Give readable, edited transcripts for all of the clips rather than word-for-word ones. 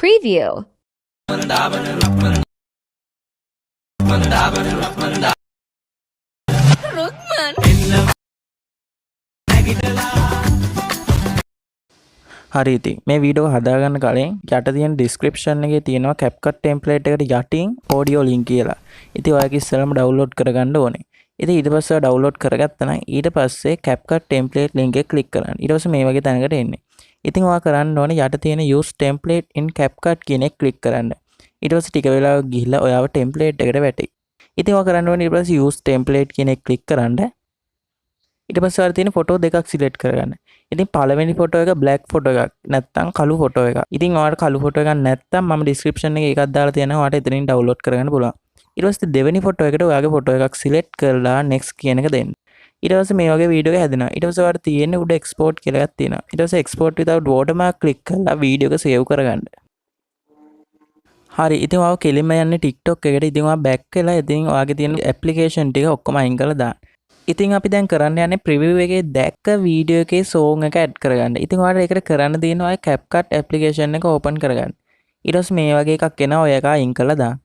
Preview. හරි ඉතින් මේ වීඩියෝ හදාගන්න කලින් යට තියෙන description එකේ තියෙනවා Capcut template එකට යටින් audio link කියලා. ඉතින් ඔයාලා ඉස්සෙල්ලාම download කරගන්න ඕනේ. ඉතින් ඊට පස්සේ download කරගත්තා නම් ඊට පස්සේ Capcut template link එක click කරන්න. ඊට පස්සේ මේ වගේ තැනකට එන්නේ. ඉතින් ඔයා කරන්න ඕනේ යට තියෙන use template in Capcut කියන එක click කරන්න. ඊට පස්සේ ටික වෙලාවක් ගිහිල්ලා ඔයාව template එකට වැටෙයි. ඉතින් ඔයා කරන්න ඕනේ ඊට පස්සේ use template කියන එක click කරන්න. ඊට පස්සේ ඔයාලා තියෙන ෆොටෝ දෙකක් සිලෙක්ට් කරගන්න. ඉතින් පළවෙනි ෆොටෝ එක black ෆොටෝ එකක් නැත්නම් කළු ෆොටෝ එකක්. ඉතින් ඔයාලට කළු ෆොටෝ එකක් නැත්නම් මම description එකේ එකක් දාලා තියෙනවා. ඔයාලට එතනින් download කරගන්න පුළුවන්. ඊට පස්සේ දෙවෙනි ෆොටෝ එකට ඔයාගේ ෆොටෝ එකක් සිලෙක්ට් කරලා next කියන එක දෙන්න. ඊට පස්සේ මේ වගේ වීඩියෝ එක හැදෙනවා. ඊට පස්සේ ඔයාලට තියෙන්නේ උඩ export කියලා එකක් තියෙනවා. ඊට පස්සේ export without watermark click කරලා වීඩියෝ එක save කරගන්න. හරි ඉතින් ඔයාව කෙලින්ම යන්නේ TikTok එකට. ඉතින් ඔයා back වෙලා ඉතින් ඔයාගේ තියෙන application ටික ඔක්කොම අයින් කරලා දාන්න. ඉතින් අපි දැන් කරන්න යන්නේ preview එකේ දැක්ක වීඩියෝ එකේ song එක add කරගන්න. ඉතින් ඔයාලට ඒකට කරන්න තියෙනවා ඔය Capcut application එක open කරගන්න. ඊට පස්සේ මේ වගේ එකක් එනවා ඔය එක අයින් කරලා දාන්න.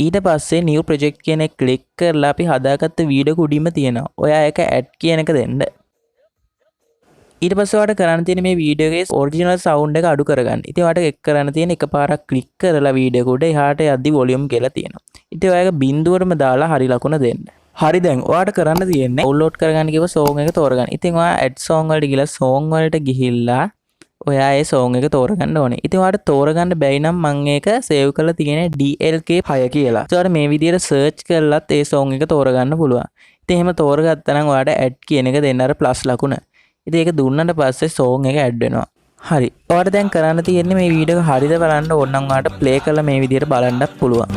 ඊට පස්සේ new project කියන එක click කරලා අපි හදාගත්ත වීඩියෝ කුඩින්ම තියෙනවා. ඔයා ඒක add කියන එක දෙන්න. ඊට පස්සේ ඔයාලට කරන්න තියෙන මේ වීඩියෝ එකේ original sound එක අඩු කරගන්න. ඉතින් ඔයාලට එක් කරන්න තියෙන එකපාරක් click කරලා වීඩියෝ කුඩ එහාට යද්දි volume කියලා තියෙනවා. ඉතින් ඔයාගේ බිඳුවටම දාලා හරි ලකුණ දෙන්න. හරි දැන් ඔයාට කරන්න තියෙන්නේ download කරගන්න කිව්ව song එක තෝරගන්න. ඉතින් ඔයා add song වලට ගිහලා song වලට ගිහිල්ලා ඔයා ඒ song එක තෝරගන්න ඕනේ. ඉතින් ඔයාට තෝරගන්න බැයි නම් මම ඒක save කරලා තියෙන්නේ DLK5 කියලා. ඒකට මේ විදිහට search කරලත් ඒ song එක තෝරගන්න පුළුවන්. ඉතින් එහෙම තෝරගත්තා නම් ඔයාට add කියන එක දෙන්න අර plus ලකුණ. ඉතින් ඒක දුන්නාට පස්සේ song එක add වෙනවා. හරි. ඔයාට දැන් කරන්න තියෙන්නේ මේ වීඩියෝ එක හරියද බලන්න ඕන නම් ඔයාට play කරලා මේ විදිහට බලන්නත් පුළුවන්.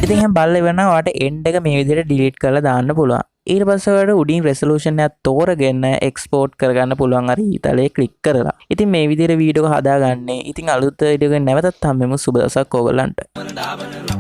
ඉතින් එහෙනම් බලලා ඉවරනම් ඔයාට end එක මේ විදිහට delete කරලා දාන්න පුළුවන්. ඊට පස්සේ ඔයාලට උඩින් resolution එක තෝරගෙන export කරගන්න පුළුවන් අර ඊතලයේ click කරලා. ඉතින් මේ විදිහට වීඩියෝ එක හදාගන්නේ. ඉතින් අලුත් වීඩියෝ එකකින් නැවතත් හම්බෙමු. සුබ දවසක් ඕගොල්ලන්ට.